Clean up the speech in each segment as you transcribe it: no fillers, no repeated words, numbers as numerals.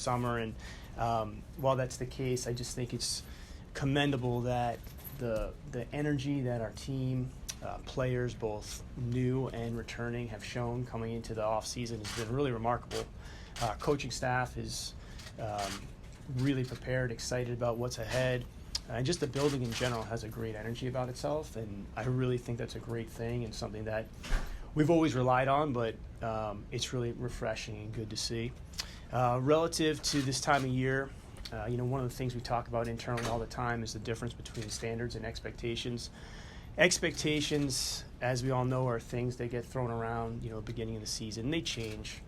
summer. And while that's the case, I just think it's commendable that the energy that our team, players, both new and returning, have shown coming into the off season has been really remarkable. Coaching staff is really prepared, excited about what's ahead. And just the building in general has a great energy about itself, and I really think that's a great thing and something that we've always relied on, but it's really refreshing and good to see. Relative to this time of year, one of the things we talk about internally all the time is the difference between standards and expectations. Expectations, as we all know, are things that get thrown around, beginning of the season. They change.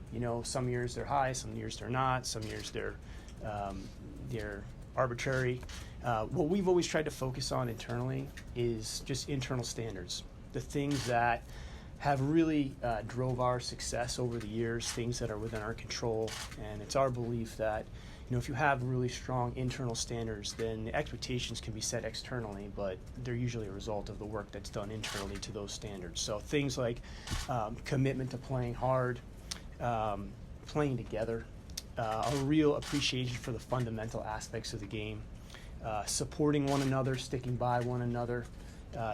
Some years they're high, some years they're not, some years they're arbitrary. What we've always tried to focus on internally is just internal standards, the things that have really drove our success over the years, things that are within our control. And it's our belief that if you have really strong internal standards, then the expectations can be set externally, but they're usually a result of the work that's done internally to those standards. So things like commitment to playing hard, playing together, a real appreciation for the fundamental aspects of the game, supporting one another, sticking by one another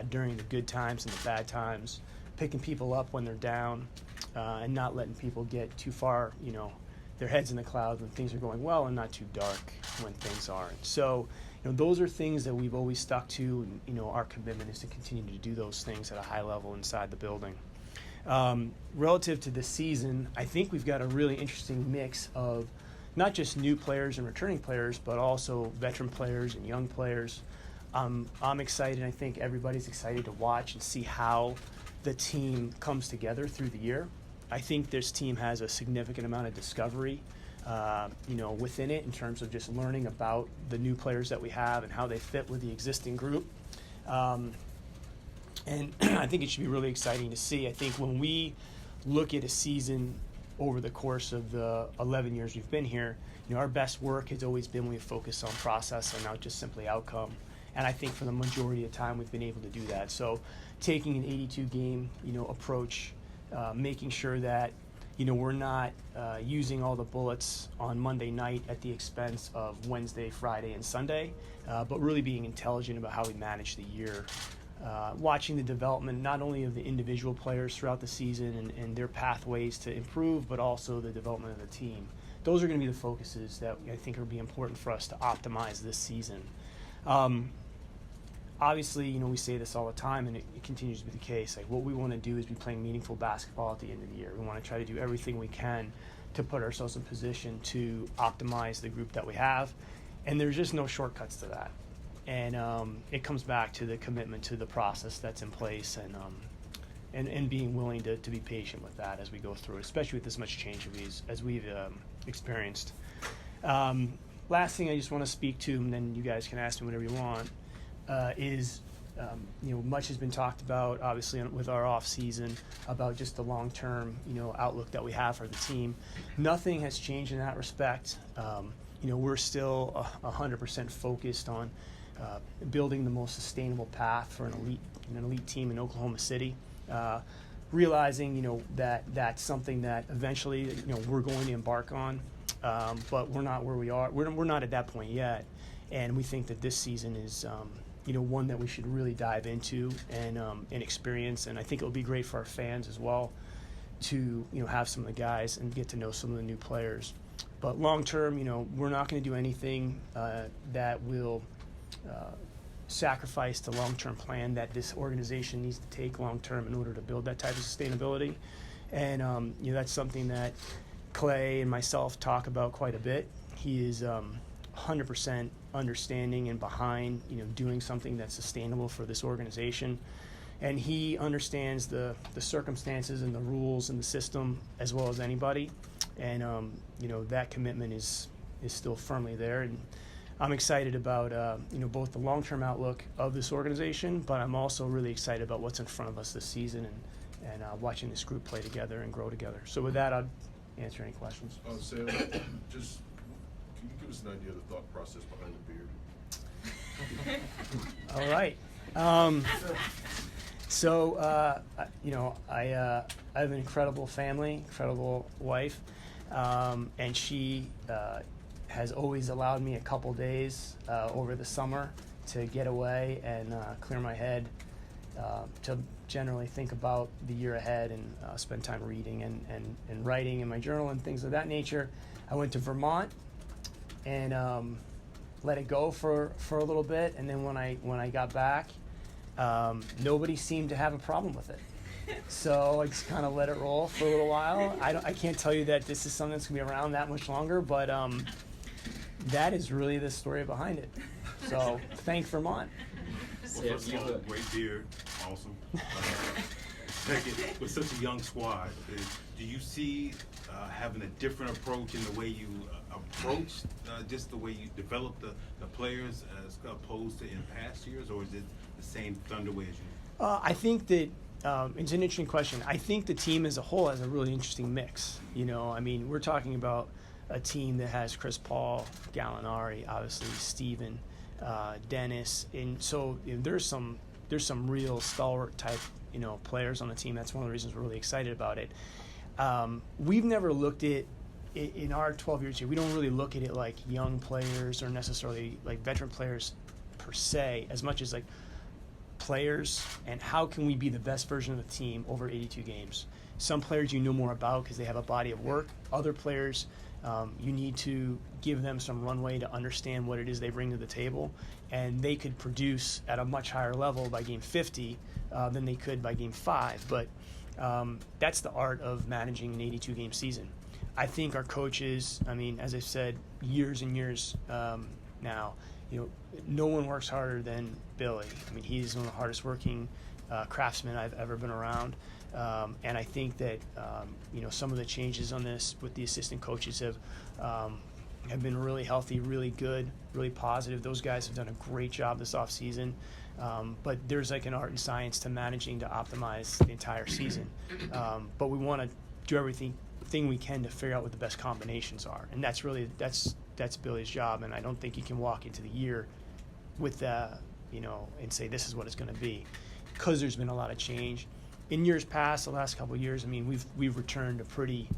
during the good times and the bad times, picking people up when they're down, and not letting people get too far, their heads in the clouds when things are going well, and not too dark when things aren't. So, those are things that we've always stuck to, and, our commitment is to continue to do those things at a high level inside the building. Relative to this season, I think we've got a really interesting mix of not just new players and returning players, but also veteran players and young players. I'm excited. I think everybody's excited to watch and see how the team comes together through the year. I think this team has a significant amount of discovery, within it in terms of just learning about the new players that we have and how they fit with the existing group. And I think it should be really exciting to see. I think when we look at a season over the course of the 11 years we've been here, our best work has always been when we focus on process and not just simply outcome. And I think for the majority of the time we've been able to do that. So taking an 82-game, approach, making sure that, we're not using all the bullets on Monday night at the expense of Wednesday, Friday, and Sunday, but really being intelligent about how we manage the year. Watching the development not only of the individual players throughout the season and their pathways to improve, but also the development of the team. Those are going to be the focuses that I think will be important for us to optimize this season. Obviously, we say this all the time, and it continues to be the case. Like, what we want to do is be playing meaningful basketball at the end of the year. We want to try to do everything we can to put ourselves in position to optimize the group that we have, and there's just no shortcuts to that. And it comes back to the commitment to the process that's in place, and being willing to be patient with that as we go through it, especially with this much change as we've experienced. Last thing I just want to speak to, and then you guys can ask me whatever you want, is much has been talked about, obviously, with our off season, about just the long-term, outlook that we have for the team. Nothing has changed in that respect. We're still 100% focused on building the most sustainable path for an elite team in Oklahoma City. Realizing, that that's something that eventually, we're going to embark on, but we're not where we are. We're not at that point yet, and we think that this season is, one that we should really dive into and experience. And I think it'll be great for our fans as well to, have some of the guys and get to know some of the new players. But long term, we're not going to do anything that will sacrifice the long-term plan that this organization needs to take long-term in order to build that type of sustainability. And, that's something that Clay and myself talk about quite a bit. He is 100% understanding and behind, doing something that's sustainable for this organization. And he understands the circumstances and the rules and the system as well as anybody. And, that commitment is still firmly there. And I'm excited about, both the long-term outlook of this organization, but I'm also really excited about what's in front of us this season and watching this group play together and grow together. So with that, I'll answer any questions. Sam, just can you give us an idea of the thought process behind the beard? All right. I have an incredible family, incredible wife, and she has always allowed me a couple days over the summer to get away and clear my head, to generally think about the year ahead and spend time reading and writing in my journal and things of that nature. I went to Vermont and let it go for a little bit, and then when I got back, nobody seemed to have a problem with it. So I just kind of let it roll for a little while. I can't tell you that this is something that's going to be around that much longer, but that is really the story behind it. So thank Vermont. Well, first of all, great beard, awesome. Second, with such a young squad, do you see having a different approach in the way you approach, just the way you develop the players as opposed to in past years, or is it the same Thunder way as you? I think that it's an interesting question. I think the team as a whole has a really interesting mix. You know, I mean, we're talking about a team that has Chris Paul, Gallinari, obviously Steven, Dennis, and so there's some real stalwart type players on the team. That's one of the reasons we're really excited about it. We've never looked at it in our 12 years here. We don't really look at it like young players or necessarily like veteran players per se, as much as like players and how can we be the best version of the team over 82 games. Some players you know more about because they have a body of work. Other players, you need to give them some runway to understand what it is they bring to the table, and they could produce at a much higher level by game 50 than they could by game 5. But that's the art of managing an 82-game season. I think our coaches, I mean, as I've said, years and years now, no one works harder than Billy. I mean, he's one of the hardest working craftsmen I've ever been around. And I think that, some of the changes on this with the assistant coaches have been really healthy, really good, really positive. Those guys have done a great job this offseason. But there's like an art and science to managing to optimize the entire season. But we want to do everything we can to figure out what the best combinations are. And that's Billy's job. And I don't think he can walk into the year with and say this is what it's going to be, because there's been a lot of change. In years past, the last couple of years, I mean, we've returned a pretty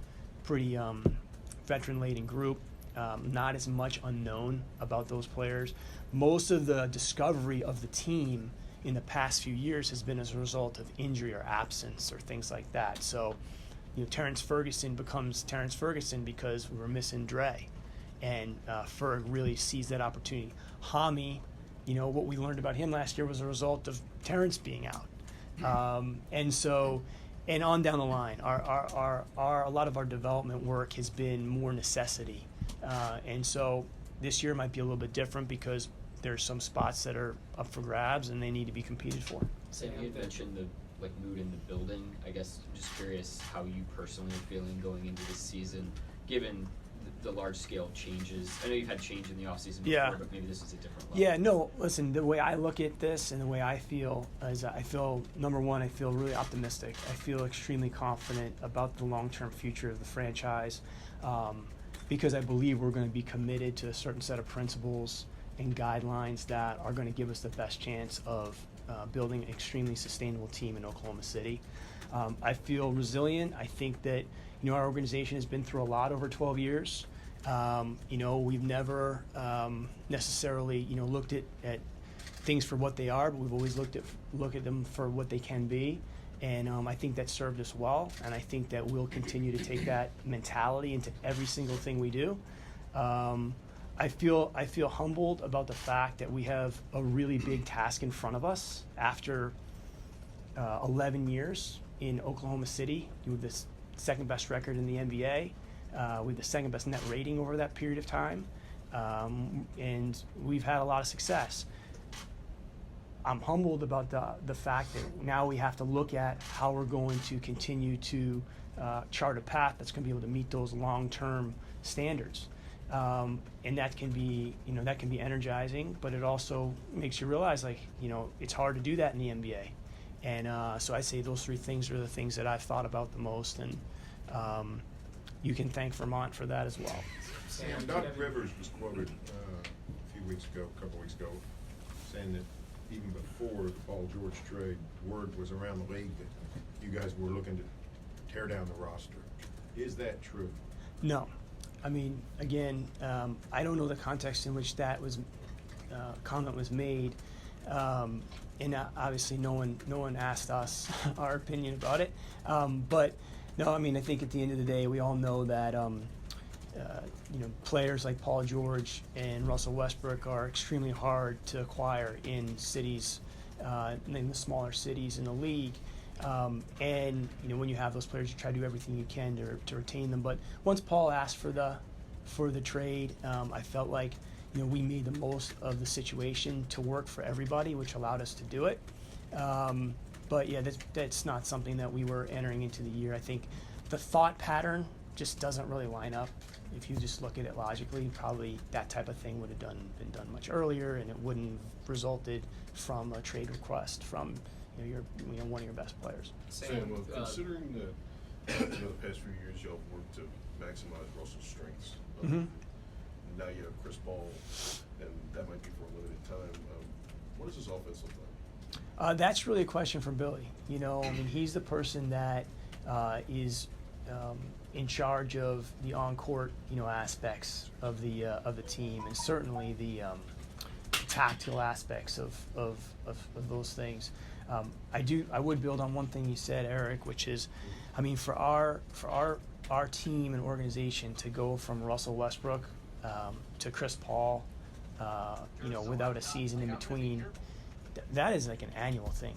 veteran-laden group. Not as much unknown about those players. Most of the discovery of the team in the past few years has been as a result of injury or absence or things like that. So, Terrence Ferguson becomes Terrence Ferguson because we were missing Dre, and Ferg really sees that opportunity. Hami, what we learned about him last year was a result of Terrence being out. And on down the line, a lot of our development work has been more necessity. And so this year might be a little bit different because there's some spots that are up for grabs and they need to be competed for. Sam, you had mentioned the mood in the building. I guess I'm just curious how you personally are feeling going into this season, given the large-scale changes. I know you've had change in the offseason before, but maybe this is a different level. Yeah, no, listen, the way I look at this and the way I feel is number one, I feel really optimistic. I feel extremely confident about the long-term future of the franchise because I believe we're going to be committed to a certain set of principles and guidelines that are going to give us the best chance of building an extremely sustainable team in Oklahoma City. I feel resilient. I think that our organization has been through a lot over 12 years. We've never necessarily looked at things for what they are, but we've always looked at them for what they can be. And I think that served us well, and I think that we'll continue to take that mentality into every single thing we do. I feel humbled about the fact that we have a really big task in front of us after 11 years in Oklahoma City with this second best record in the NBA, with the second best net rating over that period of time, and we've had a lot of success. I'm humbled about the fact that now we have to look at how we're going to continue to chart a path that's going to be able to meet those long-term standards. And that can be energizing, but it also makes you realize it's hard to do that in the NBA. And so I say those three things are the things that I've thought about the most, and you can thank Vermont for that as well. Sam, Doc Rivers was quoted a couple weeks ago, saying that even before the Paul George trade, word was around the league that you guys were looking to tear down the roster. Is that true? No. I mean, again, I don't know the context in which that was comment was made, and obviously no one asked us our opinion about it. But no, I mean, I think at the end of the day, we all know that players like Paul George and Russell Westbrook are extremely hard to acquire in cities, in the smaller cities in the league. And when you have those players, you try to do everything you can to retain them. But once Paul asked for the trade, I felt like we made the most of the situation to work for everybody, which allowed us to do it. But yeah, that's not something that we were entering into the year. I think the thought pattern just doesn't really line up. If you just look at it logically, probably that type of thing would have been done much earlier, and it wouldn't have resulted from a trade request from one of your best players. Sam, considering that the past few years y'all have worked to maximize Russell's strengths, now you have Chris Paul, and that might be for a limited time. What does this offense look like? That's really a question for Billy. I mean, he's the person that is in charge of the on-court, aspects of the team, and certainly the tactical aspects of those things. I would build on one thing you said, Eric, which is, I mean, for our team and organization to go from Russell Westbrook to Chris Paul, without a season in between, that is like an annual thing.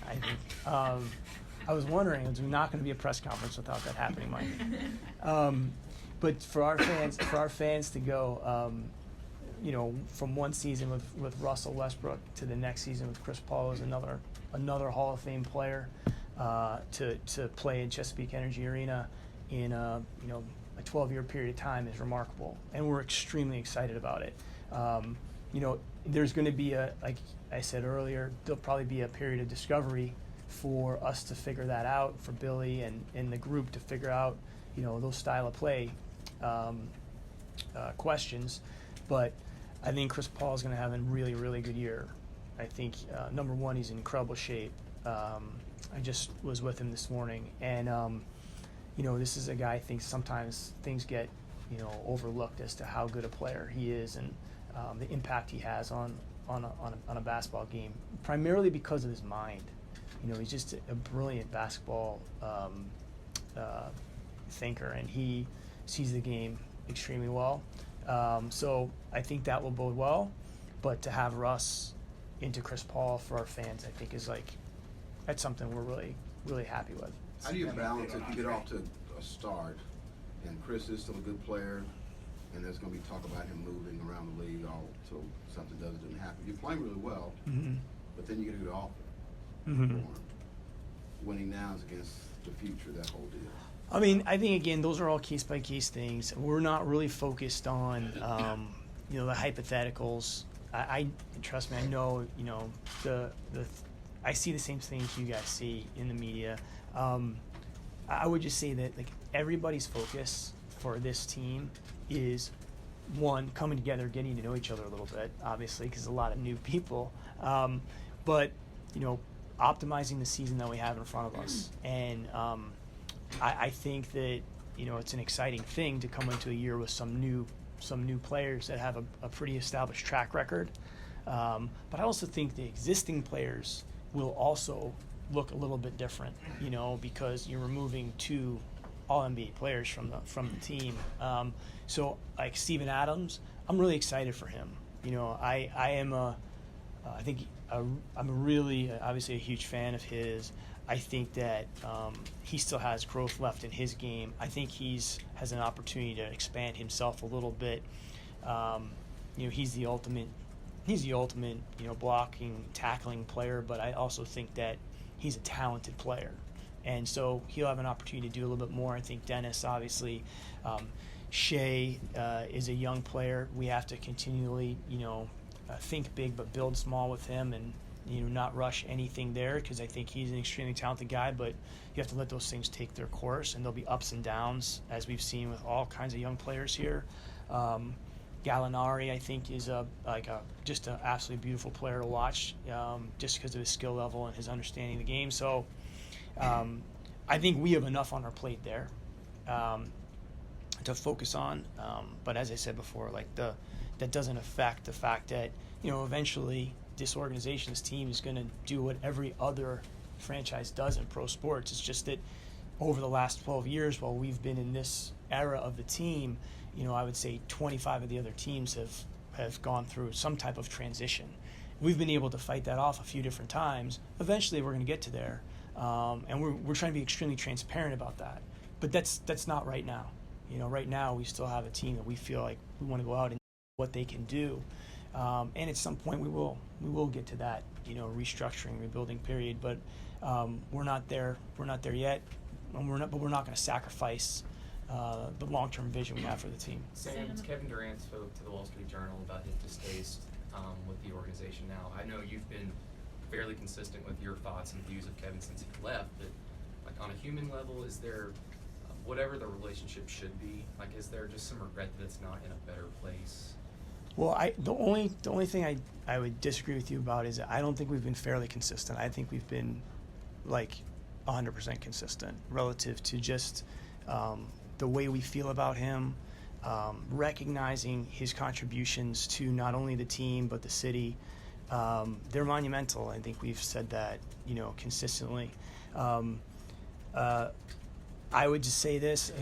I think. I was wondering, there's not going to be a press conference without that happening, Mike. But for our fans to go, from one season with Russell Westbrook to the next season with Chris Paul as another Hall of Fame player, to play in Chesapeake Energy Arena in a 12-year period of time is remarkable, and we're extremely excited about it. There's going to be like I said earlier, there'll probably be a period of discovery for us to figure that out, for Billy and the group to figure out, those style of play questions. But I think Chris Paul is going to have a really, really good year. I think, number one, he's in incredible shape. I just was with him this morning, and, this is a guy I think sometimes things get, overlooked as to how good a player he is and the impact he has on a basketball game, primarily because of his mind. He's just a brilliant basketball thinker, and he sees the game extremely well. So I think that will bode well. But to have Russ into Chris Paul for our fans, I think that's something we're really, really happy with. How do you balance if you get off to a start, and Chris is still a good player, and there's going to be talk about him moving around the league so something doesn't happen. You're playing really well, but then you get a good offer. Winning now is against the future, that whole deal. I mean, I think, again, those are all case-by-case things. We're not really focused on, the hypotheticals. I trust me, I know, I see the same things you guys see in the media. I would just say that, everybody's focus for this team is, one, coming together, getting to know each other a little bit, obviously, because a lot of new people. But, optimizing the season that we have in front of us. And I think that, it's an exciting thing to come into a year with some new players that have a pretty established track record. But I also think the existing players will also look a little bit different, because you're removing two All-NBA players from the team. So like Steven Adams, I'm really excited for him. I'm really obviously a huge fan of his. I think that he still has growth left in his game. I think has an opportunity to expand himself a little bit. He's the ultimate, blocking, tackling player. But I also think that he's a talented player, and so he'll have an opportunity to do a little bit more. I think Dennis, obviously, Shea is a young player. We have to continually, think big but build small with him, and not rush anything there, because I think he's an extremely talented guy, but you have to let those things take their course, and there'll be ups and downs, as we've seen with all kinds of young players here. Gallinari, I think, is just an absolutely beautiful player to watch, just because of his skill level and his understanding of the game. So I think we have enough on our plate there. to focus on. But as I said before, like that doesn't affect the fact that, eventually this organization, this team is going to do what every other franchise does in pro sports. It's just that over the last 12 years, while we've been in this era of the team, I would say 25 of the other teams have gone through some type of transition. We've been able to fight that off a few different times. Eventually, we're going to get to there, and we're trying to be extremely transparent about that. But that's not right now. Right now we still have a team that we feel like we want to go out and what they can do, and at some point we will get to that restructuring, rebuilding period. But we're not there. We're not there yet, and but we're not going to sacrifice the long-term vision we have for the team. Sam, Kevin Durant spoke to the Wall Street Journal about his distaste with the organization now. I know you've been fairly consistent with your thoughts and views of Kevin since he left, but like on a human level, is there, whatever the relationship should be, like is there just some regret that it's not in a better place? Well, the only thing I would disagree with you about is I don't think we've been fairly consistent. I think we've been like 100% consistent relative to just the way we feel about him, recognizing his contributions to not only the team but the city. They're monumental. I think we've said that consistently. I would just say this,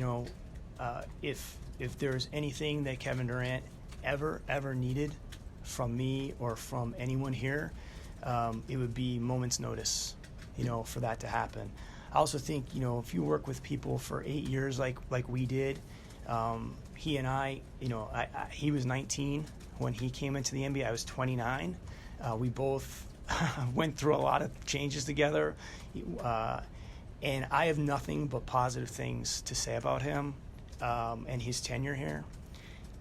if there's anything that Kevin Durant ever needed from me or from anyone here, it would be moment's notice, for that to happen. I also think, if you work with people for 8 years like we did, he and I, he was 19 when he came into the NBA. I was 29. We both went through a lot of changes together. And I have nothing but positive things to say about him and his tenure here.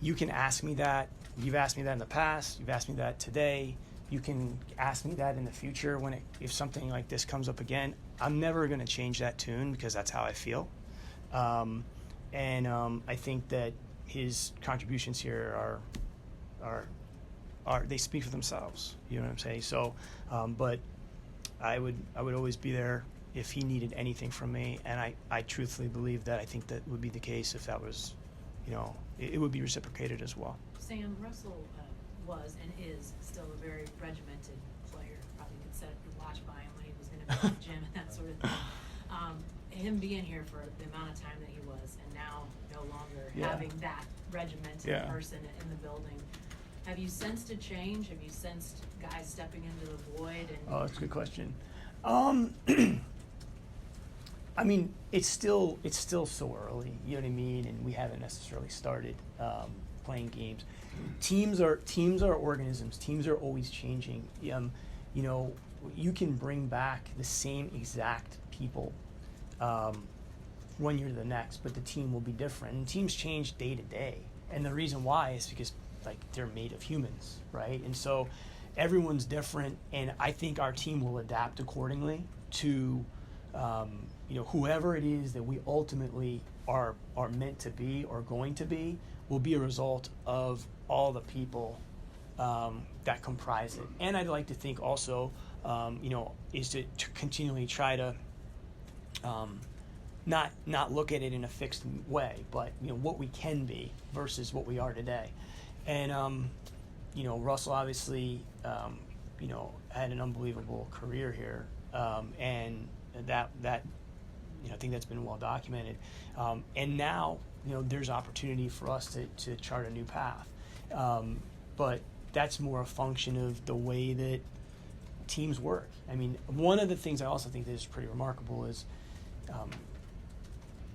You can ask me that. You've asked me that in the past. You've asked me that today. You can ask me that in the future if something like this comes up again. I'm never going to change that tune because that's how I feel. And I think that his contributions here are they speak for themselves. You know what I'm saying? So, but I would always be there if he needed anything from me, and I truthfully believe that I think that would be the case if that was, it would be reciprocated as well. Sam, Russell was and is still a very regimented player. Probably could set your watch by him when he was going to be in the gym and that sort of thing. Him being here for the amount of time that he was, and now no longer having that regimented person in the building. Have you sensed a change? Have you sensed guys stepping into the void? Oh, that's a good question. I mean, it's still so early, you know what I mean, and we haven't necessarily started playing games. Teams are organisms. Teams are always changing. You can bring back the same exact people 1 year to the next, but the team will be different. And teams change day to day, and the reason why is because they're made of humans, right? And so everyone's different, and I think our team will adapt accordingly to whoever it is that we ultimately are meant to be or going to be will be a result of all the people that comprise it. And I'd like to think also, is to continually try to not look at it in a fixed way, but what we can be versus what we are today. And Russell obviously had an unbelievable career here, and that I think that's been well documented. And now there's opportunity for us to chart a new path, but that's more a function of the way that teams work. I mean, one of the things I also think that is pretty remarkable is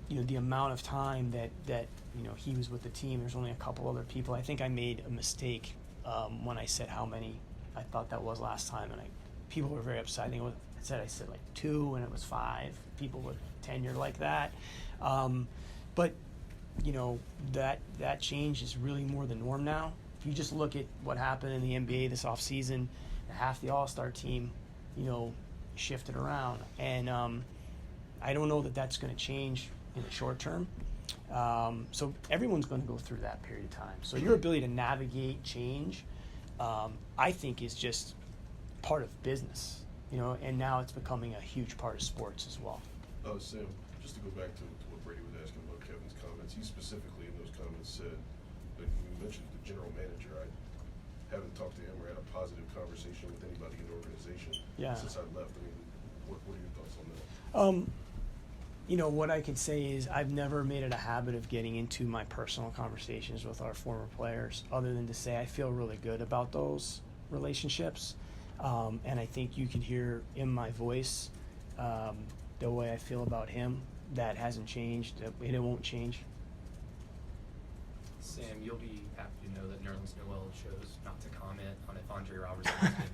the amount of time that he was with the team. There's only a couple other people. I think I made a mistake when I said how many I thought that was last time, and people were very upset. I said like 2, and it was 5 people with tenure like that. But that change is really more the norm now. If you just look at what happened in the NBA this offseason, half the All-Star team, shifted around, and I don't know that that's going to change in the short term. So everyone's going to go through that period of time. So your ability to navigate change, I think, is just part of business, and now it's becoming a huge part of sports as well. Sam, just to go back to what Brady was asking about Kevin's comments, he specifically in said, like you mentioned the general manager. I haven't talked to him or had a positive conversation with anybody in the organization since I left. I mean, what are your thoughts on that? You know, what I can say is I've never made it a habit of getting into my personal conversations with our former players, other than to say I feel really good about those relationships. And I think you can hear in my voice the way I feel about him. That hasn't changed, and it won't change. Sam, you'll be happy to know that Nerlens Noel chose not to comment on if Andre Robertson has been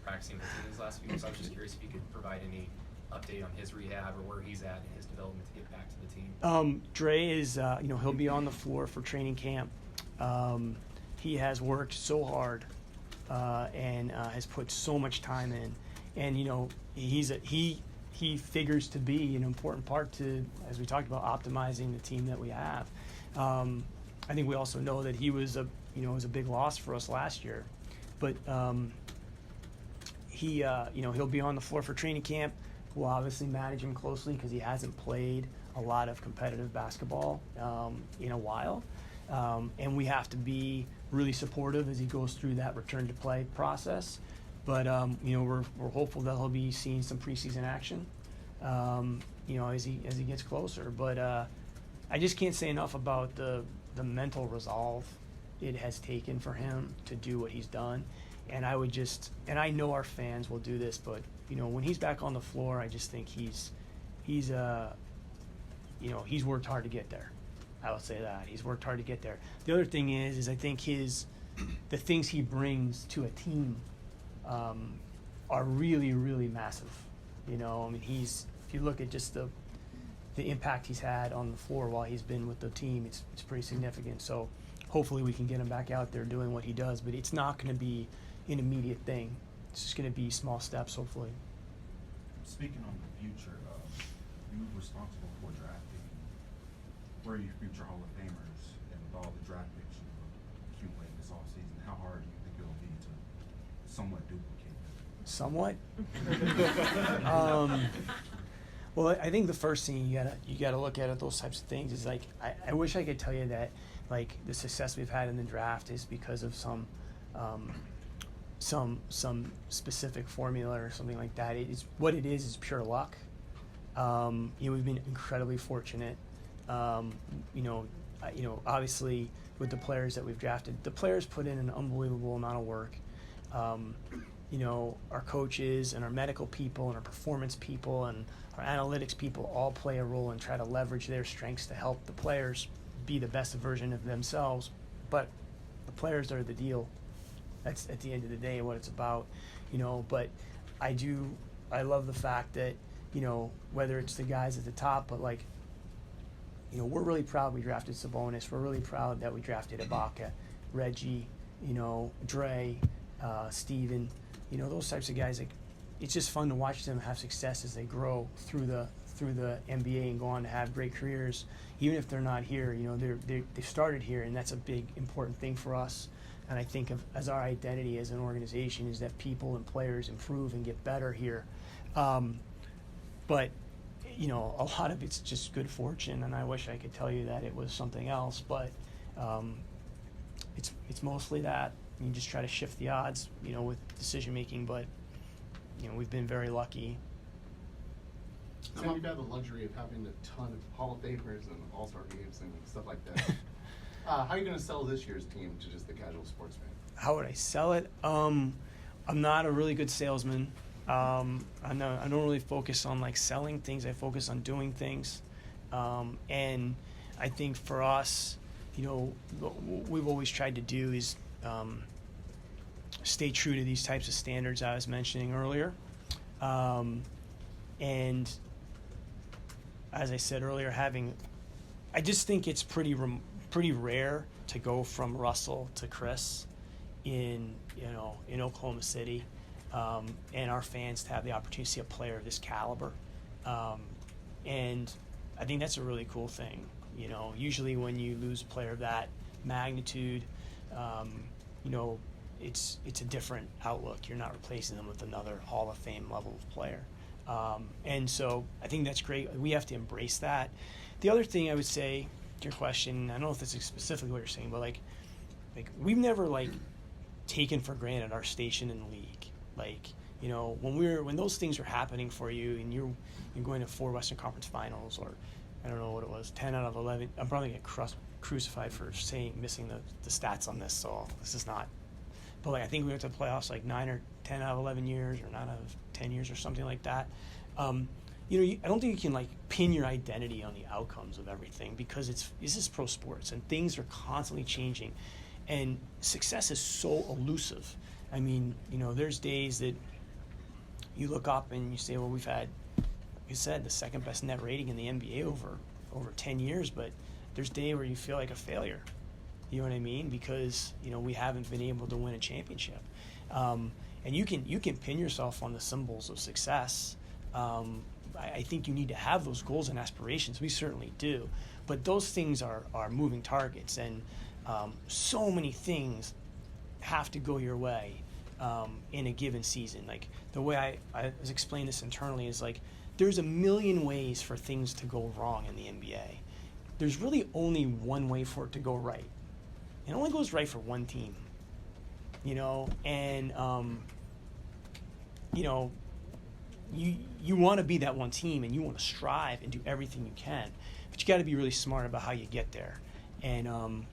practicing with the team these last few weeks. I was just curious if you could provide any update on his rehab or where he's at in his development to get back to the team. Dre is, you know, he'll be on the floor for training camp. He has worked so hard and has put so much time in, and you know, he figures to be an important part to, as we talked about, optimizing the team that we have. I think we also know that he was a big loss for us last year, but he'll be on the floor for training camp. We'll obviously manage him closely because he hasn't played a lot of competitive basketball in a while, and we have to be really supportive as he goes through that return to play process. But we're hopeful that he'll be seeing some preseason action, as he gets closer. But I just can't say enough about the mental resolve it has taken for him to do what he's done. And I know our fans will do this, but when he's back on the floor, I just think he's worked hard to get there. I would say that he's worked hard to get there. The other thing is I think the things he brings to a team are really, really massive. I mean, if you look at just the impact he's had on the floor while he's been with the team, it's pretty significant. So hopefully we can get him back out there doing what he does, but it's not going to be an immediate thing. It's just going to be small steps, hopefully. Speaking on the future, you're responsible for drafting where your future Hall of Famers, and with all the draft picks you accumulated this offseason, how hard do you think it'll be to somewhat duplicate that? Somewhat. Well, I think the first thing you gotta look at those types of things is like I wish I could tell you that like the success we've had in the draft is because of some specific formula or something like that. It's what it is pure luck. We've been incredibly fortunate. Obviously with the players that we've drafted, the players put in an unbelievable amount of work. Our coaches and our medical people and our performance people and our analytics people all play a role and try to leverage their strengths to help the players be the best version of themselves. But the players are the deal. That's at the end of the day what it's about, But I love the fact that, whether it's the guys at the top, but like, we're really proud we drafted Sabonis. We're really proud that we drafted Ibaka, Reggie, Dre, Steven, those types of guys. Like, it's just fun to watch them have success as they grow through the NBA and go on to have great careers. Even if they're not here, they started here, and that's a big important thing for us. And I think as our identity as an organization is that people and players improve and get better here. But a lot of it's just good fortune, and I wish I could tell you that it was something else. But it's mostly that. You just try to shift the odds, with decision making. But we've been very lucky. Sam, you've had the luxury of having a ton of Hall of Famers and All-Star games and stuff like that. How are you going to sell this year's team to just the casual sports fan? How would I sell it? I'm not a really good salesman. I don't really focus on like selling things. I focus on doing things. And I think for us, what we've always tried to do is stay true to these types of standards I was mentioning earlier. And as I said earlier, I just think it's pretty rare to go from Russell to Chris in Oklahoma City, and our fans to have the opportunity to see a player of this caliber, and I think that's a really cool thing. Usually when you lose a player of that magnitude, it's a different outlook. You're not replacing them with another Hall of Fame level of player, and so I think that's great. We have to embrace that. The other thing I would say your question, I don't know if this is specifically what you're saying, but like we've never like taken for granted our station in the league. Like, you know, when those things are happening for you and you're going to 4 Western Conference Finals, or I don't know what it was, 10 out of 11. I'm probably gonna get crucified for missing the stats on this, so this is not. But like I think we went to the playoffs like 9 or 10 out of 11 years, or 9 out of 10 years, or something like that. You know, I don't think you can like pin your identity on the outcomes of everything, because this is pro sports and things are constantly changing, and success is so elusive. I mean, you know, there's days that you look up and you say, well, we've had, like you said, the second best net rating in the NBA over 10 years, but there's days where you feel like a failure. You know what I mean? Because, you know, we haven't been able to win a championship. And you can pin yourself on the symbols of success. I think you need to have those goals and aspirations. We certainly do. But those things are moving targets, and so many things have to go your way in a given season. Like the way I was explaining this internally is like there's a million ways for things to go wrong in the NBA. There's really only one way for it to go right. It only goes right for one team, you know, and you know, you want to be that one team, and you want to strive and do everything you can, but you got to be really smart about how you get there. And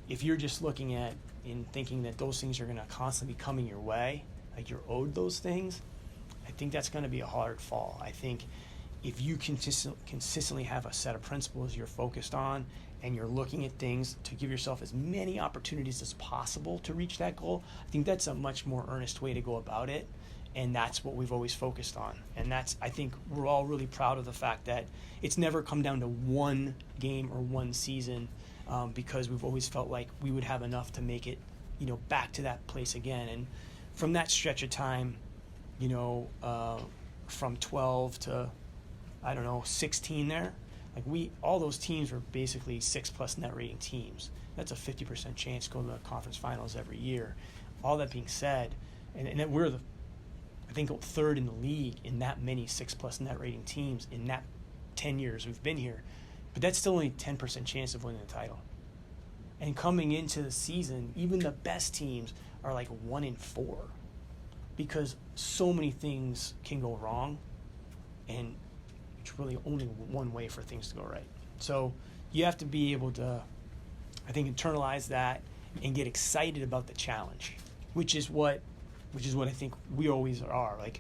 if you're just looking at and thinking that those things are going to constantly be coming your way, like you're owed those things, I think that's going to be a hard fall. I think if you consistently have a set of principles you're focused on, and you're looking at things to give yourself as many opportunities as possible to reach that goal, I think that's a much more earnest way to go about it. And that's what we've always focused on. And I think we're all really proud of the fact that it's never come down to one game or one season, because we've always felt like we would have enough to make it, you know, back to that place again. And from that stretch of time, you know, from 12 to, I don't know, 16 there, like all those teams were basically 6+ net rating teams. That's a 50% chance to go to the conference finals every year. All that being said, and then we're I think 3rd in the league in that many 6+ net rating teams in that 10 years we've been here, but that's still only 10% chance of winning the title. And coming into the season, even the best teams are like 1 in 4, because so many things can go wrong, and it's really only one way for things to go right. So you have to be able to, I think, internalize that and get excited about the challenge, which is what I think we always are. Like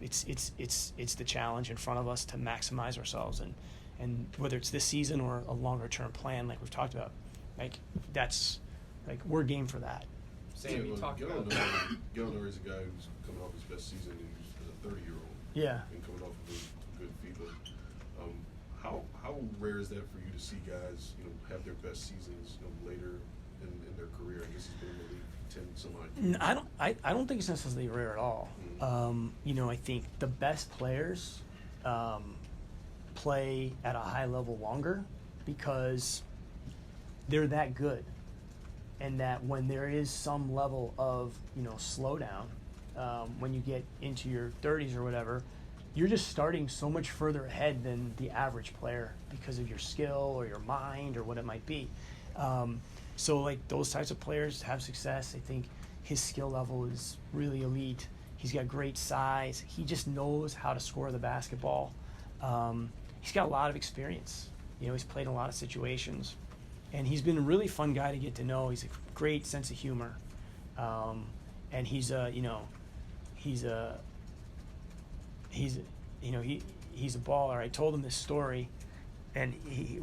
it's the challenge in front of us to maximize ourselves, and whether it's this season or a longer term plan like we've talked about, like that's like we're game for that. Sam, you talked about Gilner is a guy who's coming off his best season as a 30-year-old. Yeah. And coming off of a good FIBA. How rare is that for you to see guys, you know, have their best seasons, you know, later in their career? I guess it's been in the league 10 some odd years. I don't think it's necessarily rare at all. You know, I think the best players play at a high level longer because they're that good, and that when there is some level of, you know, slowdown, when you get into your 30s or whatever, you're just starting so much further ahead than the average player because of your skill or your mind or what it might be. So like those types of players have success. I think his skill level is really elite. He's got great size. He just knows how to score the basketball. He's got a lot of experience. You know, he's played in a lot of situations, and he's been a really fun guy to get to know. He's a great sense of humor, and he's a baller. I told him this story, and he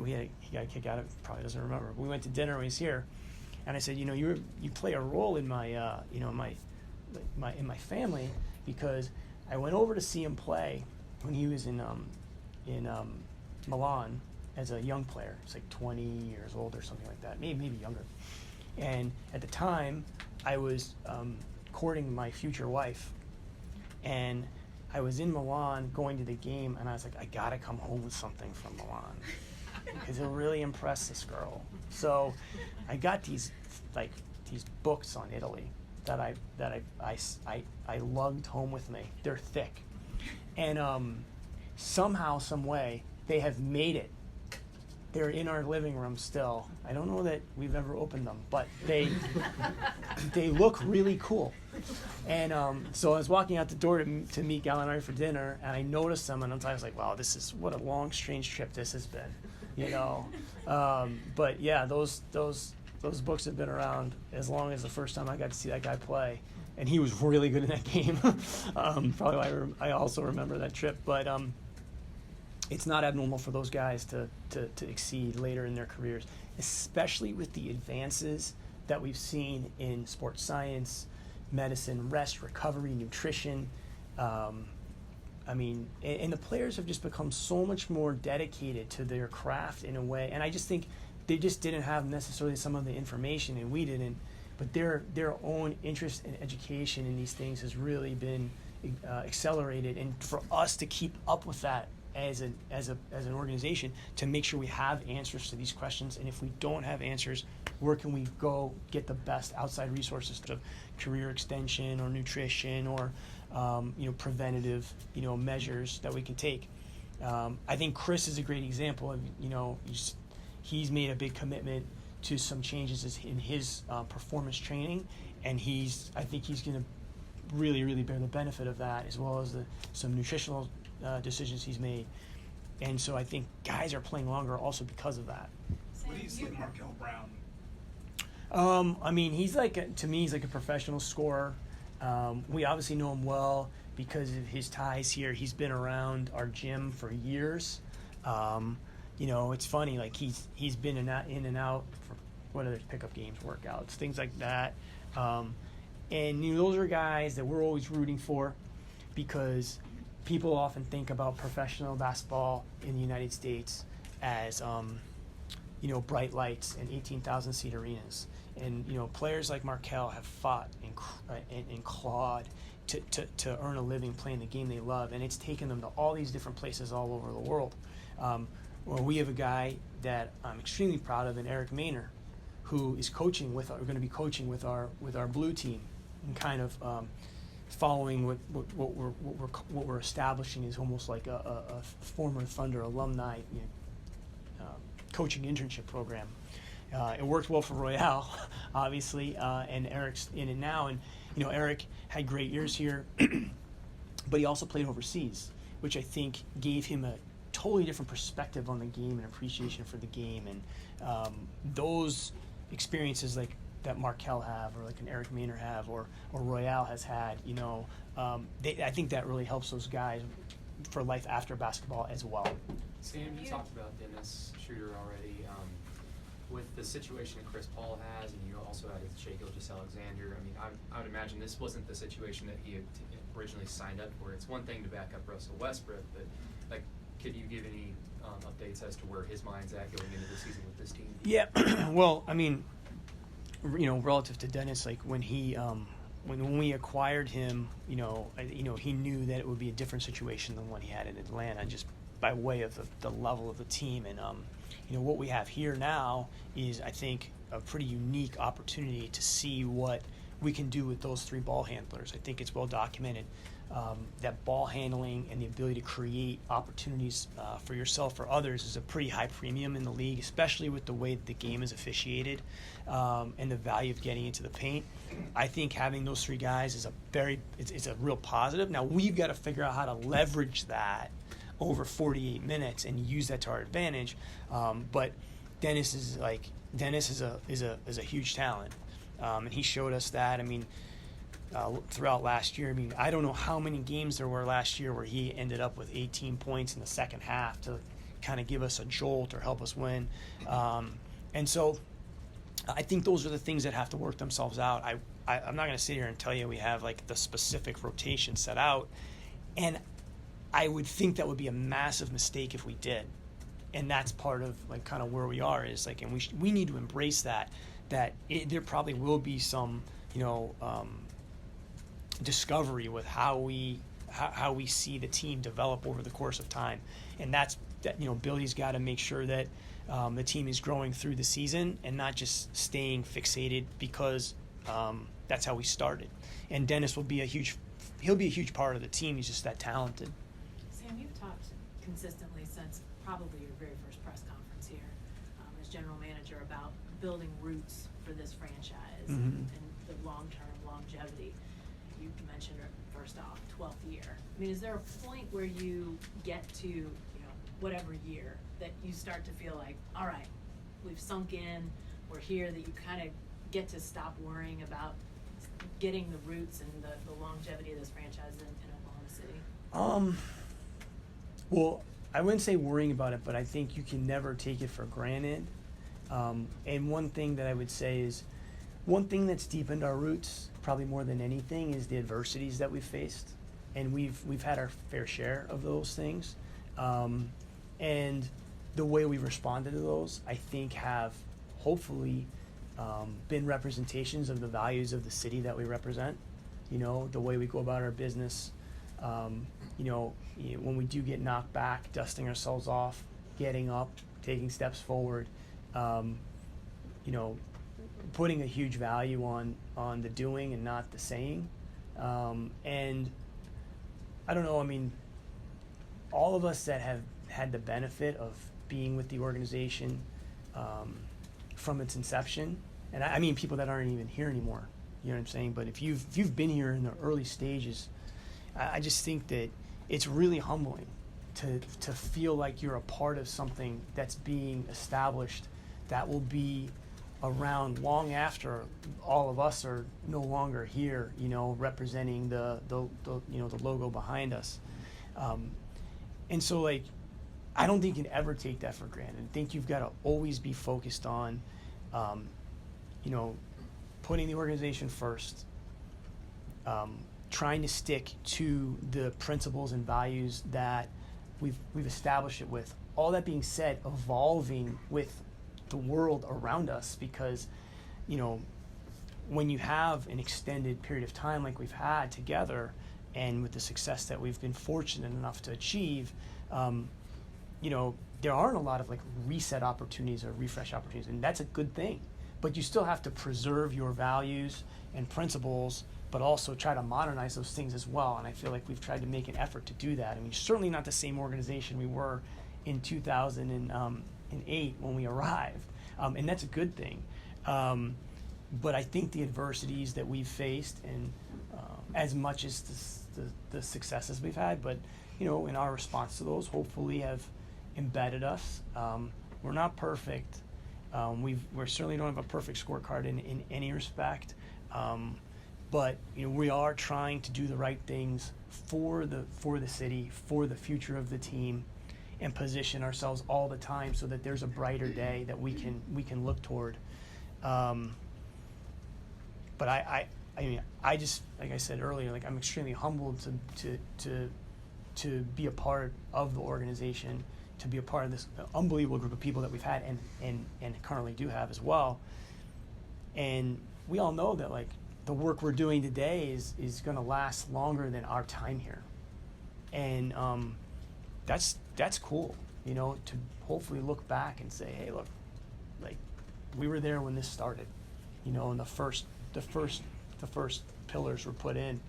got a kick out of it. Probably doesn't remember. We went to dinner when he was here, and I said, you know, you play a role in my in my family, because I went over to see him play when he was in Milan as a young player. He's like 20 years old or something like that, maybe younger. And at the time, I was courting my future wife, and I was in Milan going to the game, and I was like, I gotta come home with something from Milan because it'll really impress this girl. So I got these books on Italy that I lugged home with me. They're thick, and somehow, some way, they have made it They're in our living room still. I don't know that we've ever opened them, but they look really cool. And so I was walking out the door to meet Gallinari for dinner, and I noticed them, and I was like, wow, what a long, strange trip this has been, you know. But yeah, those books have been around as long as the first time I got to see that guy play, and he was really good in that game. Probably why I also remember that trip, but it's not abnormal for those guys to exceed later in their careers, especially with the advances that we've seen in sports science, medicine, rest, recovery, nutrition. I mean, and the players have just become so much more dedicated to their craft in a way, and I just think they just didn't have necessarily some of the information, and we didn't, but their own interest in education in these things has really been accelerated, and for us to keep up with that as an organization, to make sure we have answers to these questions, and if we don't have answers, where can we go get the best outside resources of career extension or nutrition or preventative measures that we can take. I think Chris is a great example of he's made a big commitment to some changes in his performance training, and I think he's going to really bear the benefit of that, as well as some nutritional decisions he's made. And so I think guys are playing longer also because of that. What do you see in Markel Brown? I mean, to me, he's like a professional scorer. We obviously know him well because of his ties here. He's been around our gym for years. It's funny, like he's been in and out for whether it's pickup games, workouts, things like that. And those are guys that we're always rooting for, because people often think about professional basketball in the United States as bright lights and 18,000 seat arenas. And players like Markel have fought and clawed to earn a living playing the game they love, and it's taken them to all these different places all over the world. We have a guy that I'm extremely proud of, in Eric Maynor, who is going to be coaching with our blue team, and kind of following what we're establishing is almost like a former Thunder alumni coaching internship program. It worked well for Royale, obviously, and Eric's in it now. And Eric had great years here, but he also played overseas, which I think gave him a totally different perspective on the game and appreciation for the game. And those experiences like that Markel have, or like an Eric Maynor have, or Royale has had, I think that really helps those guys for life after basketball as well. Sam, you talked about Dennis Schroeder already. With the situation that Chris Paul has, and you also added Shai Gilgeous-Alexander, I mean, I would imagine this wasn't the situation that he had originally signed up for. It's one thing to back up Russell Westbrook, but could you give any updates as to where his mind's at going into the season with this team? Yeah, well, I mean, relative to Dennis, like when when we acquired him, he knew that it would be a different situation than what he had in Atlanta, just by way of the level of the team. And what we have here now is, I think, a pretty unique opportunity to see what we can do with those three ball handlers. I think it's well documented that ball handling and the ability to create opportunities for yourself or others is a pretty high premium in the league, especially with the way that the game is officiated and the value of getting into the paint. I think having those three guys is it's a real positive. Now we've got to figure out how to leverage that over 48 minutes and use that to our advantage. But Dennis is a huge talent, and he showed us that. I mean, throughout last year, I don't know how many games there were last year where he ended up with 18 points in the second half to kind of give us a jolt or help us win. And so I think those are the things that have to work themselves out. I'm not going to sit here and tell you we have like the specific rotation set out, and I would think that would be a massive mistake if we did. And that's part of like kind of where we are, is like, and we need to embrace that there probably will be some discovery with how we see the team develop over the course of time. And that Billy's got to make sure that the team is growing through the season and not just staying fixated because that's how we started. And Dennis will be a huge part of the team. He's just that talented. Sam, you've talked consistently since probably your very first press conference here general manager about building roots for this franchise Mhm. and the long-term longevity. You mentioned it first off, 12th year. I mean, is there a point where you get to, you know, whatever year that you start to feel like, all right, we've sunk in, we're here, that you kind of get to stop worrying about getting the roots and the longevity of this franchise in Oklahoma City? Well, I wouldn't say worrying about it, but I think you can never take it for granted. And one thing that I would say is, one thing that's deepened our roots, probably more than anything, is the adversities that we've faced, and we've had our fair share of those things, and the way we've responded to those, I think, have hopefully been representations of the values of the city that we represent. You know, the way we go about our business. When we do get knocked back, dusting ourselves off, getting up, taking steps forward. Putting a huge value on the doing and not the saying. And I don't know, I mean, all of us that have had the benefit of being with the organization from its inception, and I mean people that aren't even here anymore, you know what I'm saying? But if you've been here in the early stages, I just think that it's really humbling to feel like you're a part of something that's being established that will be around long after all of us are no longer here, representing the logo behind us. And so, like, I don't think you can ever take that for granted. I think you've got to always be focused on, putting the organization first, trying to stick to the principles and values that we've established it with. All that being said, evolving with the world around us, because when you have an extended period of time like we've had together, and with the success that we've been fortunate enough to achieve, there aren't a lot of like reset opportunities or refresh opportunities, and that's a good thing. But you still have to preserve your values and principles, but also try to modernize those things as well. And I feel like we've tried to make an effort to do that. I mean, certainly not the same organization we were in 2008 when we arrived, and that's a good thing. But I think the adversities that we've faced, and as much as the successes we've had, but in our response to those, hopefully have embedded us. We're not perfect. We certainly don't have a perfect scorecard in any respect. But we are trying to do the right things for the city, for the future of the team, and position ourselves all the time so that there's a brighter day that we can look toward. But I just, like I said earlier, like, I'm extremely humbled to be a part of the organization, to be a part of this unbelievable group of people that we've had and currently do have as well. And we all know that, like, the work we're doing today is going to last longer than our time here. And that's cool, to hopefully look back and say, hey, look, like, we were there when this started, and the first pillars were put in.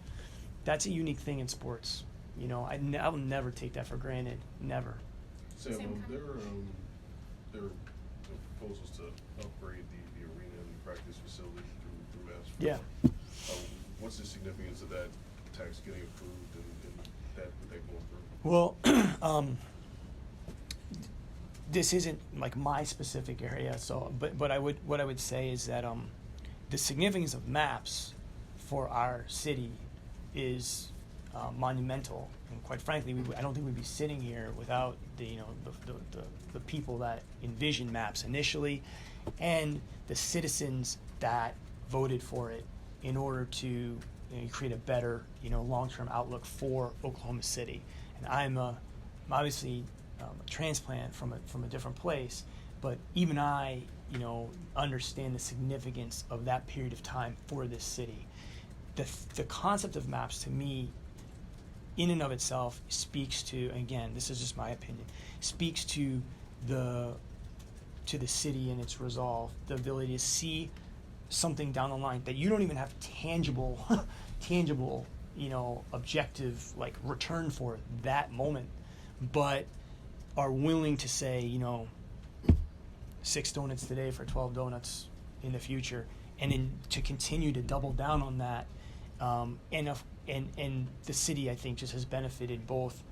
That's a unique thing in sports. I will never take that for granted, never. Sam, there are proposals to upgrade the arena and the practice facility through asphalt. Yeah. What's the significance of that tax getting approved and that going through? Well, this isn't like my specific area, so but what I would say is that the significance of maps for our city is monumental, and quite frankly, I don't think we'd be sitting here without the people that envisioned maps initially, and the citizens that voted for it in order to create a better long-term outlook for Oklahoma City. And I'm obviously a transplant from a different place, but even I understand the significance of that period of time for this city. The concept of maps, to me, in and of itself, speaks to, again, this is just my opinion, speaks to the city and its resolve, the ability to see something down the line that you don't even have tangible, objective, like, return for that moment, but are willing to say, 6 donuts today for 12 donuts in the future, and then to continue to double down on that, and the city, I think, just has benefited both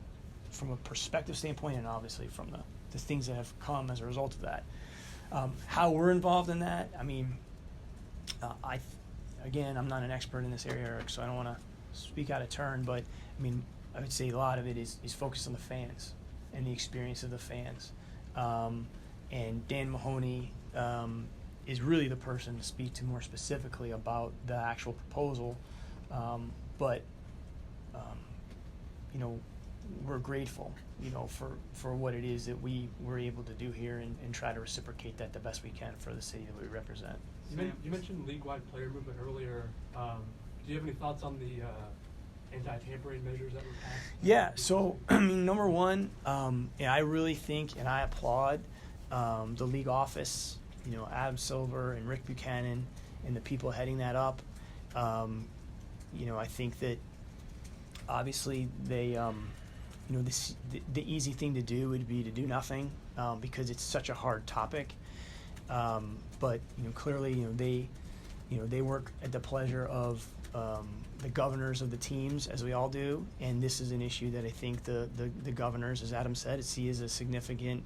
from a perspective standpoint and obviously from the things that have come as a result of that. How we're involved in that, I mean, again, I'm not an expert in this area, Eric, so I don't want to speak out of turn, but I mean, I would say a lot of it is focused on the fans and the experience of the fans. And Dan Mahoney is really the person to speak to more specifically about the actual proposal. But you know, we're grateful, you know, for what it is that we were able to do here and try to reciprocate that the best we can for the city that we represent. You mentioned league-wide player movement earlier. Do you have any thoughts on the anti-tampering measures that were passed? Yeah, so, I mean, number one, I really think, and I applaud the league office, you know, Adam Silver and Rick Buchanan and the people heading that up. You know, I think that obviously they, you know, the easy thing to do would be to do nothing because it's such a hard topic. But, you know, clearly, they work at the pleasure of the governors of the teams, as we all do, and this is an issue that I think the governors, as Adam said, see as a significant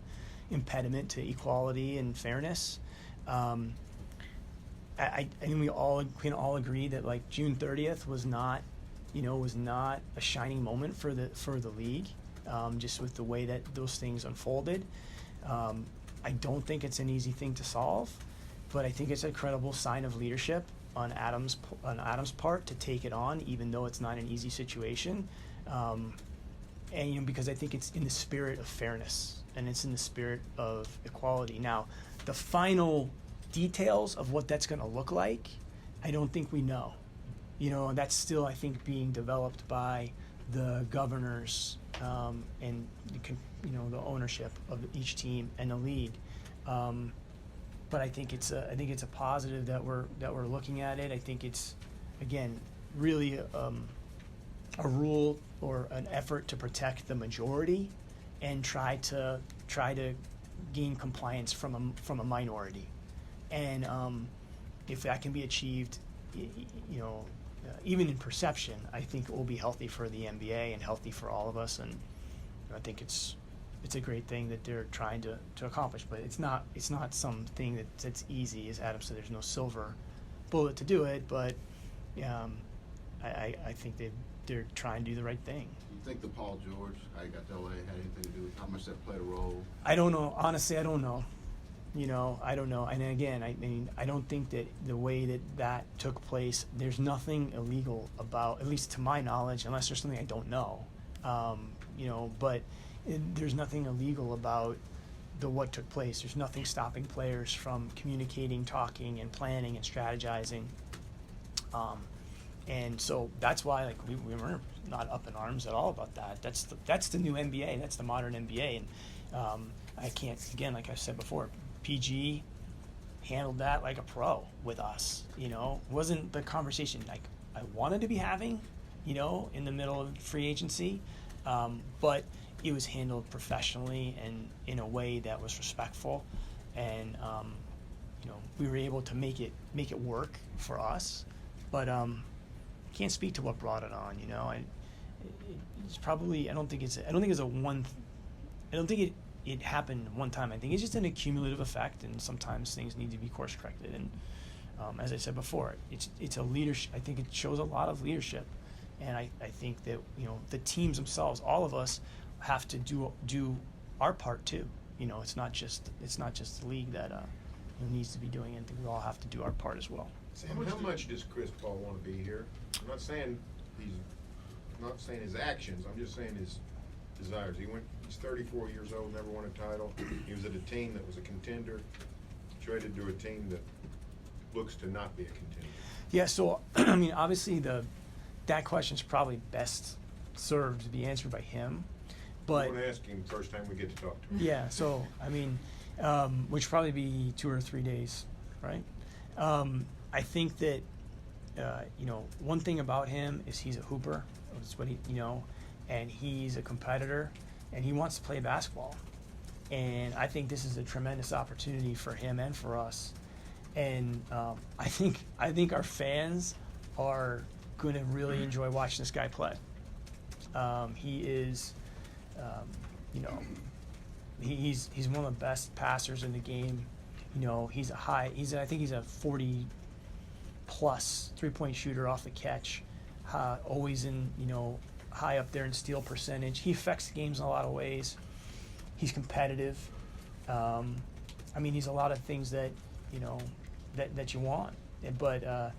impediment to equality and fairness. I think we all can all agree that like June 30th was not a shining moment for the league, just with the way that those things unfolded. I don't think it's an easy thing to solve, but I think it's a credible sign of leadership on Adam's part to take it on, even though it's not an easy situation. And you know, because I think it's in the spirit of fairness and it's in the spirit of equality. Now, the final details of what that's going to look like, I don't think we know. You know, that's still, I think, being developed by the governors and the ownership of each team and the league. But I think it's a positive that we're looking at it. I think it's, again, really a rule or an effort to protect the majority and try to gain compliance from a minority. And if that can be achieved, you know, even in perception, I think it will be healthy for the NBA and healthy for all of us. And I think it's a great thing that they're trying to accomplish. But it's not something that's easy. As Adam said, there's no silver bullet to do it. But I think they're trying to do the right thing. Do you think the Paul George, how he got to LA, had anything to do with how much that played a role? I don't know. Honestly, I don't know. You know, I don't know. And again, I mean, I don't think that the way that took place, there's nothing illegal about, at least to my knowledge, unless there's something I don't know. You know, but there's nothing illegal about what took place. There's nothing stopping players from communicating, talking, and planning and strategizing. And so that's why, like, we were not up in arms at all about that. That's the new NBA. That's the modern NBA. And I can't, again, like I said before, PG handled that like a pro with us. You know, wasn't the conversation like I wanted to be having, you know, in the middle of free agency, but it was handled professionally and in a way that was respectful, and you know, we were able to make it work for us. But can't speak to what brought it on. You know, it's probably I don't think it happened one time. I think it's just an accumulative effect, and sometimes things need to be course corrected. And as I said before, it's a leadership. I think it shows a lot of leadership, and I think that, you know, the teams themselves, all of us, have to do our part too. You know, it's not just the league that needs to be doing it. I think we all have to do our part as well. Sam, how much does Chris Paul want to be here? I'm not saying his actions. I'm just saying his desires. He's 34 years old, never won a title. He was at a team that was a contender, traded to a team that looks to not be a contender. Yeah, so I mean, obviously that question's probably best served to be answered by him. But I want to ask him first time we get to talk to him. Yeah, so I mean, which probably be 2 or 3 days, right? I think that you know, one thing about him is he's a hooper. That's what he, you know, and he's a competitor, and he wants to play basketball. and I think this is a tremendous opportunity for him and for us. And I think our fans are going to really enjoy watching this guy play. He is, he's one of the best passers in the game. I think he's a 40+ 3-point shooter off the catch, always in, high up there in steal percentage. He affects games in a lot of ways. He's competitive. He's a lot of things that, that you want. But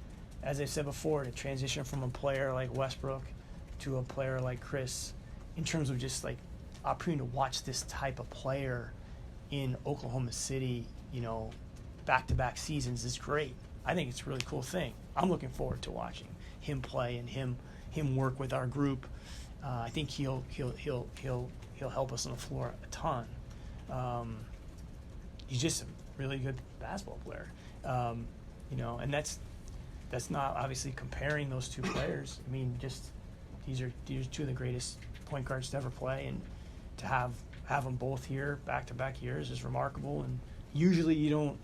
as I said before, to transition from a player like Westbrook to a player like Chris, in terms of just like opportunity to watch this type of player in Oklahoma City, back-to-back seasons is great. I think it's a really cool thing. I'm looking forward to watching him play and him work with our group. I think he'll help us on the floor a ton. He's just a really good basketball player, and that's not obviously comparing those two players. These are two of the greatest point guards to ever play, and to have them both here back-to-back years is remarkable. And usually you don't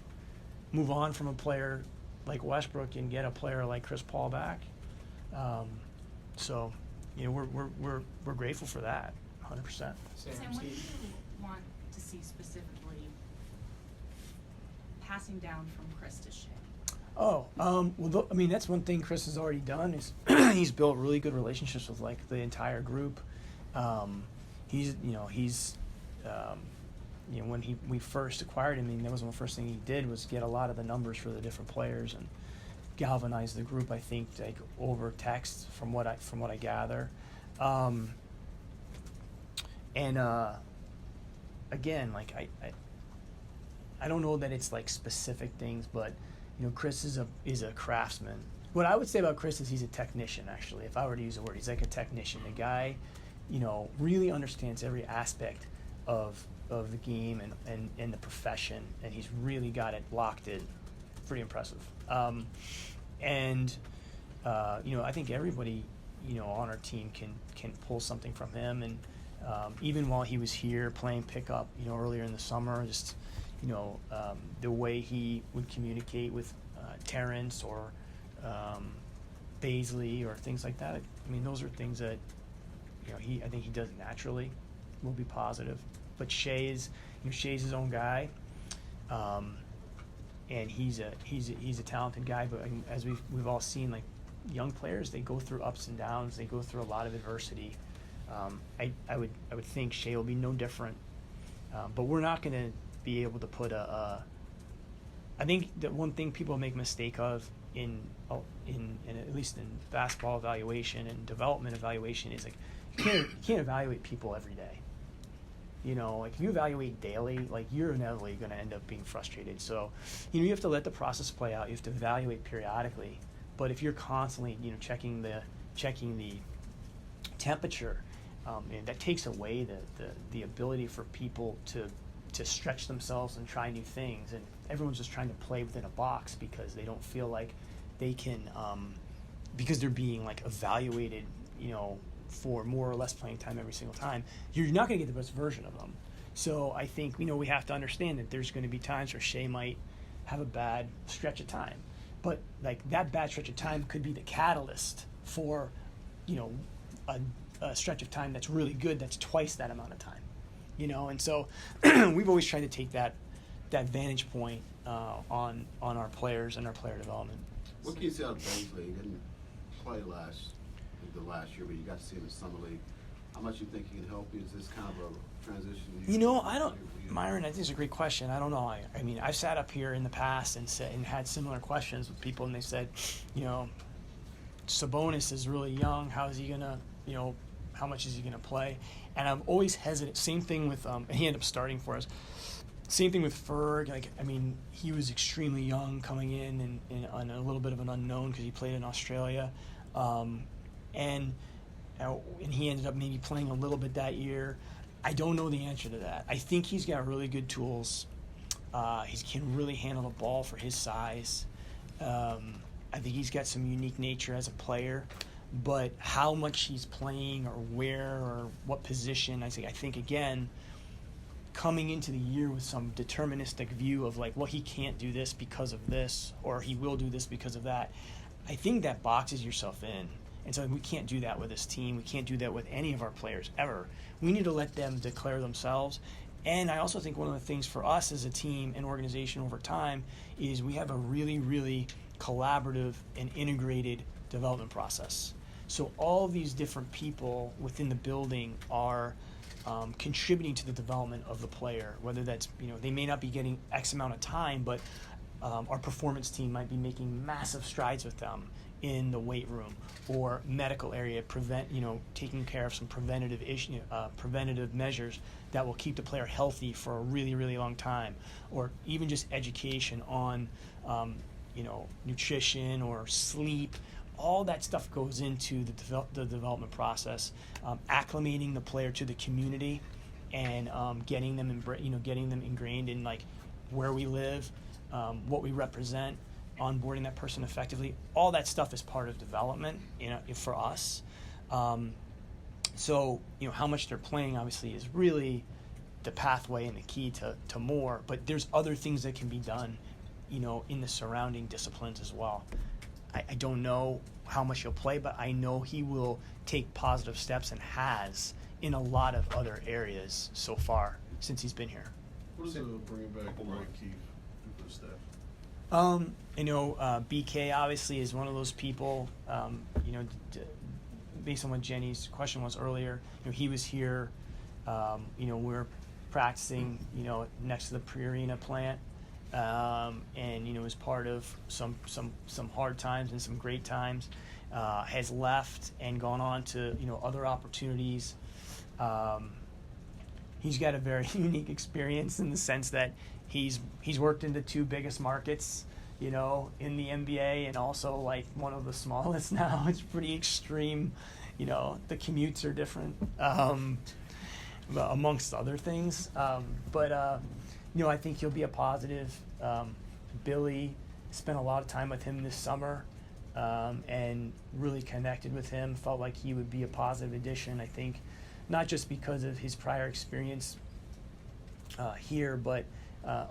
move on from a player like Westbrook and get a player like Chris Paul back. So we're grateful for that, 100%. Sam, what do you want to see specifically passing down from Chris to Shea? That's one thing Chris has already done is he's built really good relationships with like the entire group. When we first acquired him, that was one of the first thing he did was get a lot of the numbers for the different players and galvanize the group. I think like over text from what I gather, again, like I don't know that it's like specific things, but Chris is a craftsman. What I would say about Chris is he's a technician. Actually, if I were to use a word, he's like a technician. The guy, really understands every aspect of the game and the profession, and he's really got it locked in. Pretty impressive. I think everybody, on our team can pull something from him. And even while he was here playing pickup, earlier in the summer, just the way he would communicate with Terrence or Baisley or things like that. Those are things that I think he does naturally. Will be positive. But Shea's his own guy, and he's a talented guy. But as we've all seen, like young players, they go through ups and downs. They go through a lot of adversity. I would think Shea will be no different. But we're not going to be able to put I think that one thing people make a mistake of in at least in basketball evaluation and development evaluation is like you can't evaluate people every day. Like if you evaluate daily, like you're inevitably going to end up being frustrated. So, you have to let the process play out. You have to evaluate periodically. But if you're constantly, checking the temperature, and that takes away the ability for people to stretch themselves and try new things. And everyone's just trying to play within a box because they don't feel like they can, because they're being like evaluated, for more or less playing time every single time, you're not going to get the best version of them. So I think, we have to understand that there's going to be times where Shea might have a bad stretch of time. But, like, that bad stretch of time could be the catalyst for, a stretch of time that's really good, that's twice that amount of time. And so we've always tried to take that vantage point on our players and our player development. What can you say about Baisley? He didn't play the last year, but you got to see him in Summer League. How much you think he can help you? Is this kind of a transition? Myron, I think it's a great question. I don't know. I've sat up here in the past and had similar questions with people, and they said, Sabonis is really young. How is he gonna, how much is he gonna play? And I'm always hesitant. Same thing with, and he ended up starting for us. Same thing with Ferg. He was extremely young coming in and a little bit of an unknown because he played in Australia. And he ended up maybe playing a little bit that year. I don't know the answer to that. I think he's got really good tools. He can really handle the ball for his size. I think he's got some unique nature as a player. But how much he's playing or where or what position, I think, again, coming into the year with some deterministic view of like, well, he can't do this because of this, or he will do this because of that. I think that boxes yourself in. And so we can't do that with this team. We can't do that with any of our players ever. We need to let them declare themselves. And I also think one of the things for us as a team and organization over time is we have a really, really collaborative and integrated development process. So all of these different people within the building are contributing to the development of the player, whether that's, they may not be getting X amount of time, but our performance team might be making massive strides with them in the weight room or medical area, taking care of some preventative measures that will keep the player healthy for a really, really long time, or even just education on, nutrition or sleep. All that stuff goes into the development process, acclimating the player to the community, and getting them ingrained in like where we live, what we represent, onboarding that person effectively. All that stuff is part of development, for us. So how much they're playing obviously is really the pathway and the key to more. But there's other things that can be done, in the surrounding disciplines as well. I don't know how much he'll play, but I know he will take positive steps and has in a lot of other areas so far since he's been here. What is bringing back Brian Keefe into the staff? BK obviously is one of those people, based on what Jenny's question was earlier, he was here, we were practicing, next to the pre-arena plant. And was part of some hard times and some great times, has left and gone on to other opportunities. He's got a very unique experience in the sense that he's worked in the two biggest markets, in the NBA, and also like one of the smallest now. It's pretty extreme, the commutes are different, amongst other things. I think he'll be a positive. Billy spent a lot of time with him this summer, and really connected with him, felt like he would be a positive addition. I think not just because of his prior experience here, but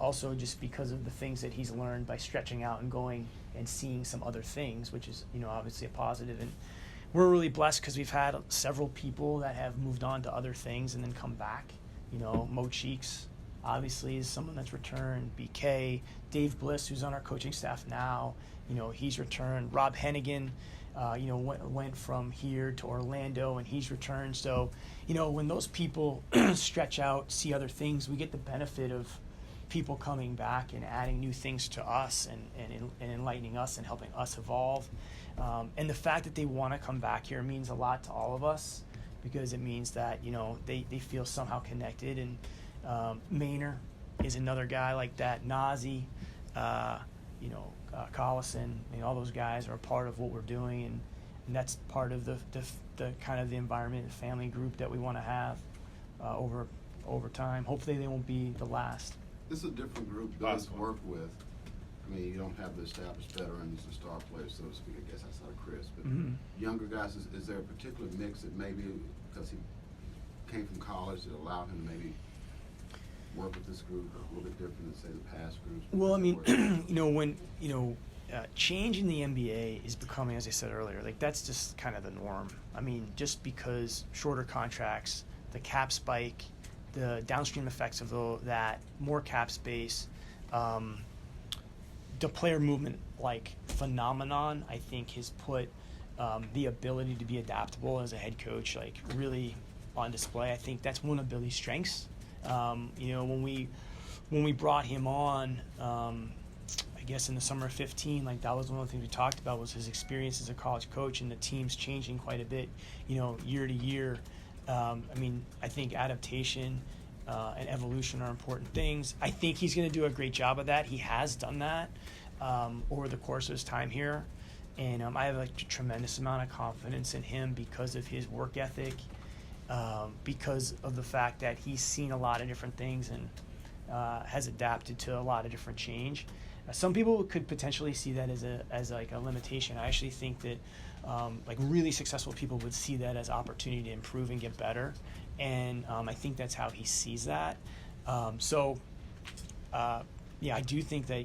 also just because of the things that he's learned by stretching out and going and seeing some other things, which is, obviously a positive. And we're really blessed because we've had several people that have moved on to other things and then come back. Mo Cheeks obviously is someone that's returned. BK, Dave Bliss, who's on our coaching staff now, he's returned. Rob Hennigan, went from here to Orlando and he's returned. So, when those people stretch out, see other things, we get the benefit of people coming back and adding new things to us and enlightening us and helping us evolve. And the fact that they want to come back here means a lot to all of us, because it means that, they feel somehow connected. And Maynor is another guy like that. Nazi, Collison, all those guys are a part of what we're doing, and that's part of the kind of the environment, the family group that we want to have over time. Hopefully they won't be the last. This is a different group Billy's worked with. I mean, you don't have the established veterans and star players, so to speak. I guess outside of Chris, but younger guys, is there a particular mix that maybe because he came from college that allowed him to maybe work with this group a little bit different than say the past groups? Well, I mean, when change in the NBA is becoming, as I said earlier, like that's just kind of the norm. I mean, just because shorter contracts, the cap spike, the downstream effects of that, more cap space, the player movement phenomenon, I think has put the ability to be adaptable as a head coach really on display. I think that's one of Billy's strengths. When we brought him on, I guess in the summer of 15, that was one of the things we talked about was his experience as a college coach, and the team's changing quite a bit, year to year. I think adaptation and evolution are important things. I think he's going to do a great job of that. He has done that over the course of his time here, and I have a tremendous amount of confidence in him because of his work ethic. Because of the fact that he's seen a lot of different things and has adapted to a lot of different change. Some people could potentially see that as a limitation. I actually think that really successful people would see that as opportunity to improve and get better, and I think that's how he sees that. Yeah, I do think that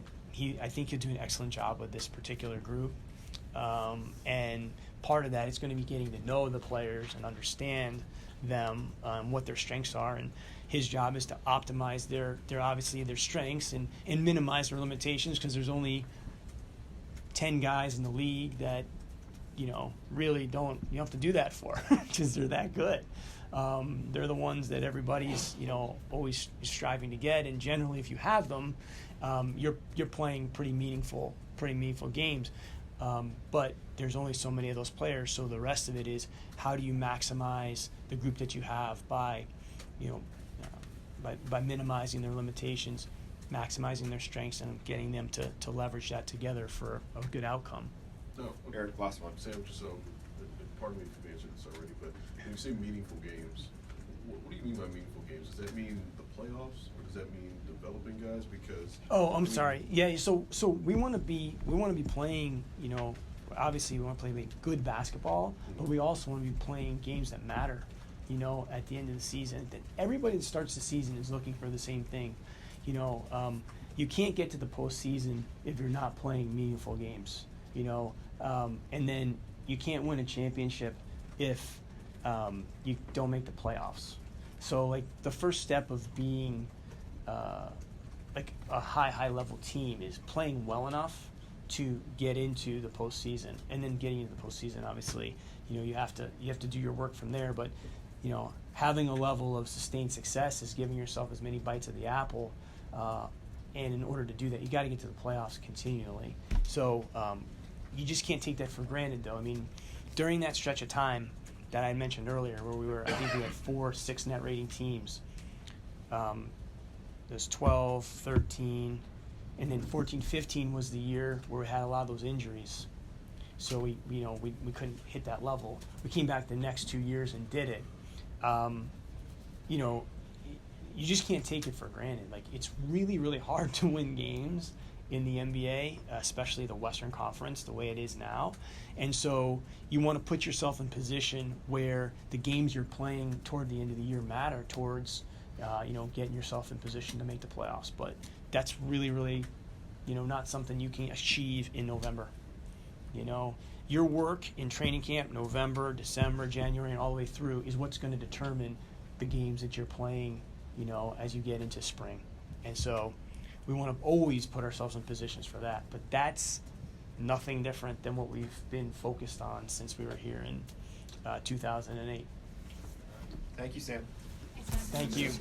I think he'll do an excellent job with this particular group. And part of that is going to be getting to know the players and understand them, what their strengths are. And his job is to optimize their obviously their strengths and minimize their limitations, because there's only 10 guys in the league that, really you don't have to do that for, because they're that good. They're the ones that everybody's, always striving to get. And generally, if you have them, you're playing pretty meaningful games. But there's only so many of those players. So the rest of it is, how do you maximize the group that you have by minimizing their limitations, maximizing their strengths, and getting them to leverage that together for a good outcome. No, Eric, last one. Sam, just pardon me if you've answered this already, but when you say meaningful games, what do you mean by meaningful games? Does that mean the playoffs, or does that mean developing guys? Because I'm sorry. Yeah. So we want to be playing. Obviously we want to play good basketball, but we also want to be playing games that matter. At the end of the season, that everybody that starts the season is looking for the same thing. You can't get to the postseason if you're not playing meaningful games. And then you can't win a championship if you don't make the playoffs. So the first step of being a high level team is playing well enough to get into the postseason. And then getting into the postseason, obviously, you have to do your work from there. But having a level of sustained success is giving yourself as many bites of the apple. And in order to do that, you got to get to the playoffs continually. So you just can't take that for granted, though. I mean, during that stretch of time that I mentioned earlier, where I think we had 4-6 net rating teams. There's 12, 13, and then 14-15 was the year where we had a lot of those injuries. So we couldn't hit that level. We came back the next 2 years and did it. You just can't take it for granted. It's really, really hard to win games in the NBA, especially the Western Conference, the way it is now. And so you want to put yourself in position where the games you're playing toward the end of the year matter towards, getting yourself in position to make the playoffs. But that's really, really, not something you can achieve in November. Your work in training camp, November, December, January, and all the way through is what's going to determine the games that you're playing, as you get into spring. And so we want to always put ourselves in positions for that. But that's nothing different than what we've been focused on since we were here in 2008. Thank you, Sam. Thank you.